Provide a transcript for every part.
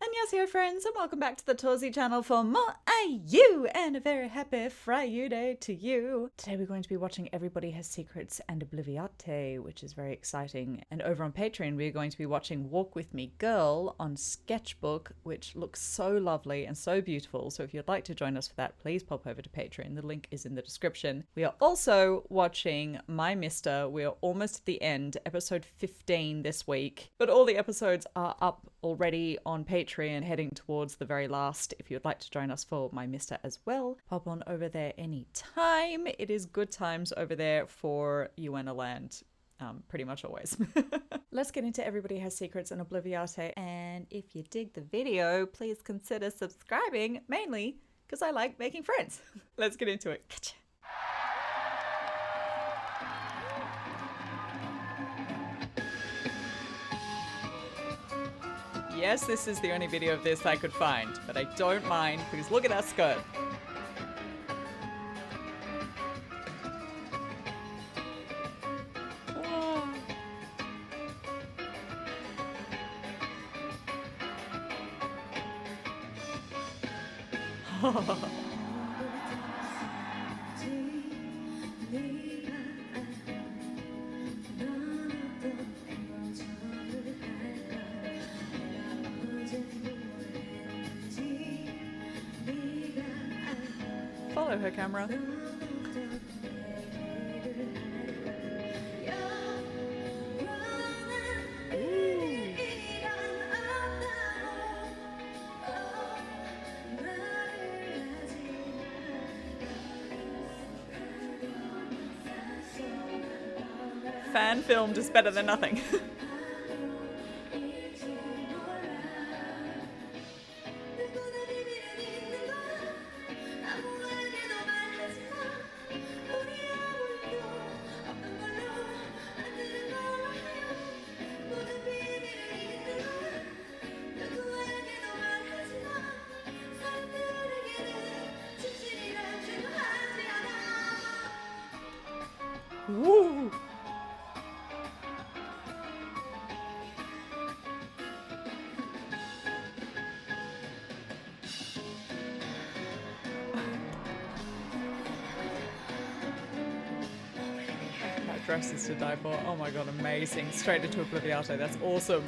Annyeonghaseyo friends, and welcome back to the Torsie channel for more IU, and a very happy Friday to you. Today we're going to be watching Everybody Has Secrets and Obliviate, which is very exciting. And over on Patreon we're going to be watching Walk With Me Girl on Sketchbook, which looks so lovely and so beautiful. So if you'd like to join us for that, please pop over to Patreon. The link is in the description. We are also watching My Mister. We are almost at the end, episode 15 this week. But all the episodes are up already on Patreon, heading towards the very last. If you'd like to join us for My Mister as well, pop on over there anytime. It is good times over there for Uena Land. Pretty much always. Let's get into Everybody Has Secrets and Obliviate, and if you dig the video, please consider subscribing, mainly because I like making friends. Let's get into it. Gotcha. Yes, this is the only video of this I could find, but I don't mind because look at that skirt. Follow her, camera. Fan filmed is better than nothing. Woo! That dress is to die for. Oh my god, amazing. Straight into Obliviate. That's awesome.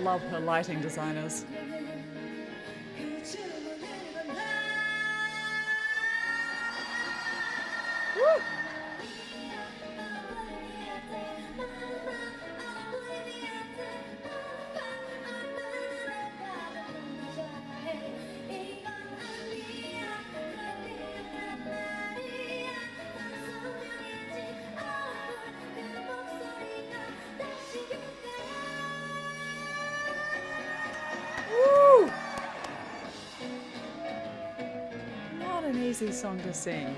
Love her lighting designers. Woo! Not an easy song to sing.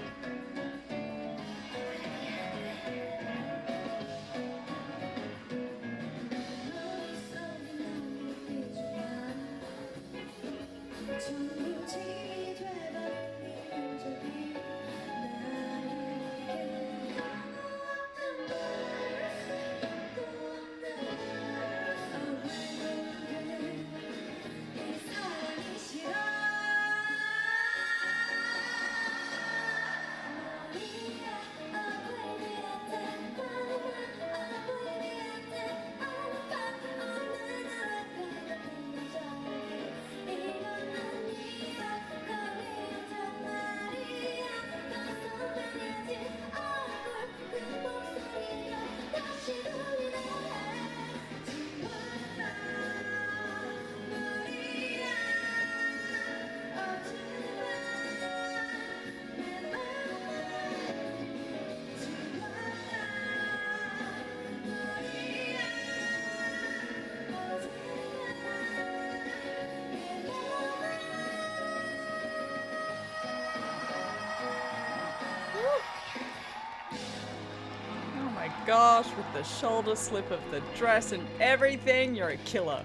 gosh, with the shoulder slip of the dress and everything, you're a killer.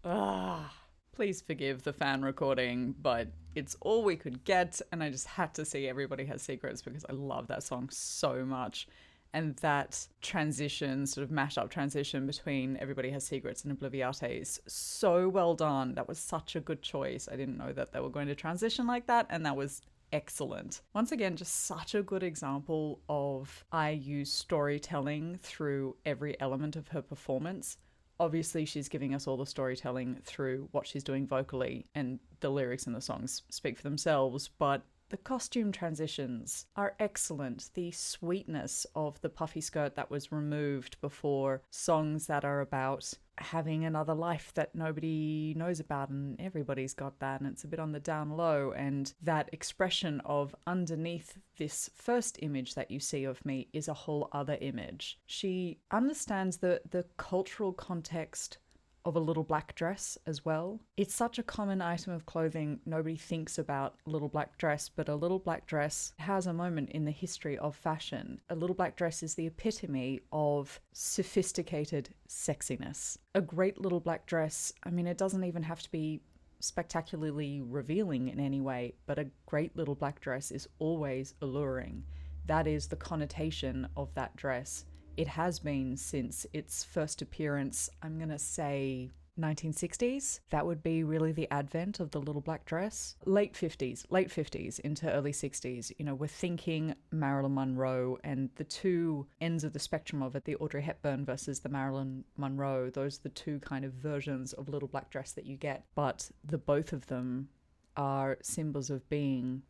Ah, please forgive the fan recording, but it's all we could get, and I just had to see Everybody Has Secrets because I love that song so much. And that transition, sort of mashup transition between Everybody Has Secrets and Obliviate is so well done. That was such a good choice. I didn't know that they were going to transition like that, and that was excellent. Once again, just such a good example of IU storytelling through every element of her performance. Obviously, she's giving us all the storytelling through what she's doing vocally, and the lyrics in the songs speak for themselves, but the costume transitions are excellent. The sweetness of the puffy skirt that was removed before songs that are about having another life that nobody knows about, and everybody's got that, and it's a bit on the down low, and that expression of underneath this first image that you see of me is a whole other image. She understands the cultural context of a little black dress as well. It's such a common item of clothing, nobody thinks about a little black dress, but a little black dress has a moment in the history of fashion. A little black dress is the epitome of sophisticated sexiness. A great little black dress, I mean, it doesn't even have to be spectacularly revealing in any way, but a great little black dress is always alluring. That is the connotation of that dress. It has been since its first appearance, I'm going to say 1960s. That would be really the advent of the little black dress. Late 50s into early 60s. You know, we're thinking Marilyn Monroe, and the two ends of the spectrum of it, the Audrey Hepburn versus the Marilyn Monroe, those are the two kind of versions of little black dress that you get. But the both of them are symbols of being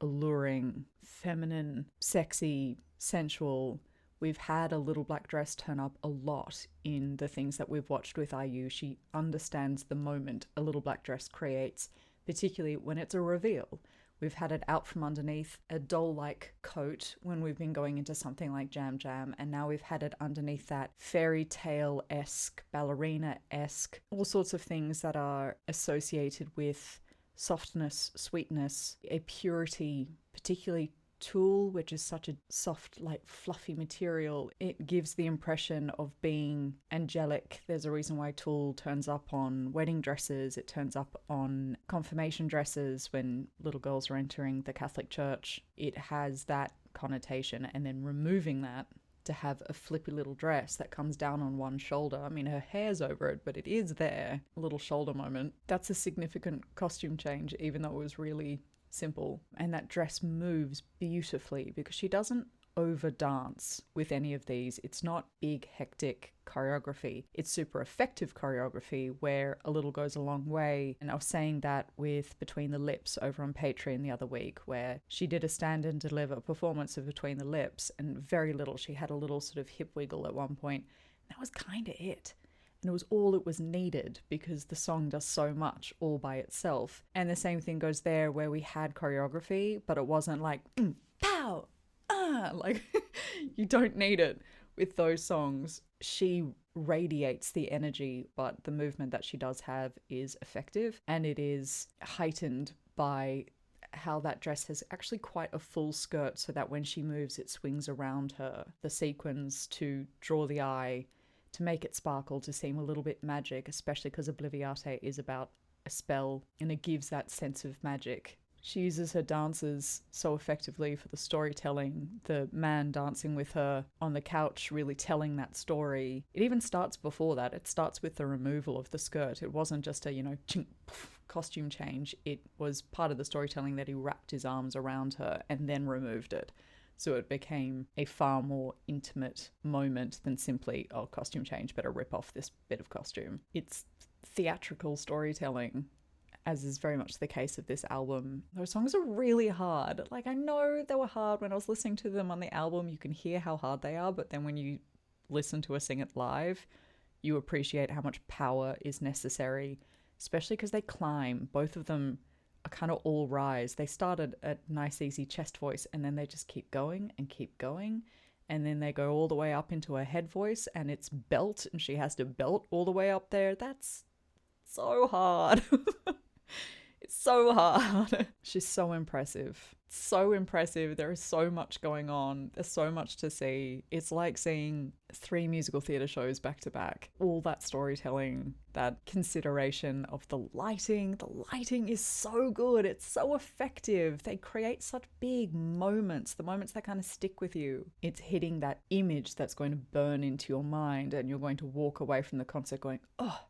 alluring, feminine, sexy, sensual. We've had a little black dress turn up a lot in the things that we've watched with IU. She understands the moment a little black dress creates, particularly when it's a reveal. We've had it out from underneath a doll-like coat when we've been going into something like Jam Jam, and now we've had it underneath that fairy tale-esque, ballerina-esque, all sorts of things that are associated with softness, sweetness, a purity, particularly tulle, which is such a soft, like fluffy material. It gives the impression of being angelic. There's a reason why tulle turns up on wedding dresses. It turns up on confirmation dresses when little girls are entering the Catholic Church. It has that connotation, and then removing that to have a flippy little dress that comes down on one shoulder. I mean, her hair's over it, but it is there. A little shoulder moment. That's a significant costume change, even though it was really simple. And that dress moves beautifully because she doesn't over dance with any of these. It's not big hectic choreography. It's super effective choreography where a little goes a long way. And I was saying that with Between the Lips over on Patreon the other week, where she did a stand and deliver performance of Between the Lips, and very little. She had a little sort of hip wiggle at one point. That was kind of it. And it was all it was needed because the song does so much all by itself. And the same thing goes there where we had choreography, but it wasn't like, pow, like you don't need it. With those songs, she radiates the energy, but the movement that she does have is effective, and it is heightened by how that dress has actually quite a full skirt, so that when she moves, it swings around her. The sequins to draw the eye, to make it sparkle, to seem a little bit magic, especially because Obliviate is about a spell, and it gives that sense of magic. She uses her dances so effectively for the storytelling. The man dancing with her on the couch, really telling that story. It even starts before that. It starts with the removal of the skirt. It wasn't just a, chink, poof, costume change. It was part of the storytelling that he wrapped his arms around her and then removed it. So it became a far more intimate moment than simply, costume change, better rip off this bit of costume. It's theatrical storytelling, as is very much the case of this album. Those songs are really hard. Like, I know they were hard when I was listening to them on the album. You can hear how hard they are, but then when you listen to her sing it live, you appreciate how much power is necessary, especially because they climb. Both of them are kind of all rise. They started at nice, easy chest voice, and then they just keep going and keep going. And then they go all the way up into her head voice, and it's belt, and she has to belt all the way up there. That's so hard. It's so hard. She's so impressive. So impressive. There is so much going on. There's so much to see. It's like seeing 3 musical theatre shows back to back. All that storytelling, that consideration of the lighting. The lighting is so good. It's so effective. They create such big moments, the moments that kind of stick with you. It's hitting that image that's going to burn into your mind, and you're going to walk away from the concert going, oh,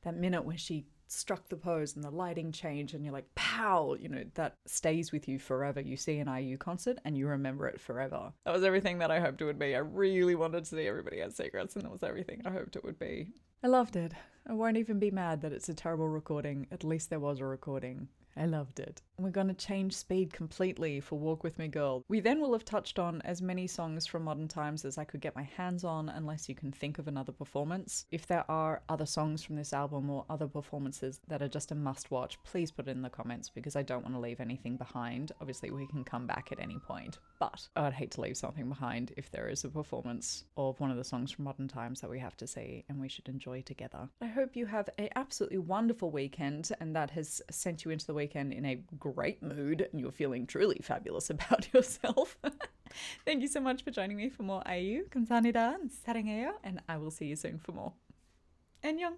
that minute when she struck the pose and the lighting changed and you're like, pow, that stays with you forever. You see an IU concert and you remember it forever. That was everything that I hoped it would be. I really wanted to see Everybody Has Secrets, and that was everything I hoped it would be. I loved it. I won't even be mad that it's a terrible recording. At least there was a recording. I loved it. We're going to change speed completely for Walk With Me Girl. We then will have touched on as many songs from Modern Times as I could get my hands on, unless you can think of another performance. If there are other songs from this album or other performances that are just a must watch, please put it in the comments, because I don't want to leave anything behind. Obviously we can come back at any point, but I'd hate to leave something behind if there is a performance of one of the songs from Modern Times that we have to see and we should enjoy together. I hope you have an absolutely wonderful weekend, and that has sent you into the weekend in a great mood and you're feeling truly fabulous about yourself. Thank you so much for joining me for more IU. 감사합니다. 사랑해요. And I will see you soon for more. 안녕.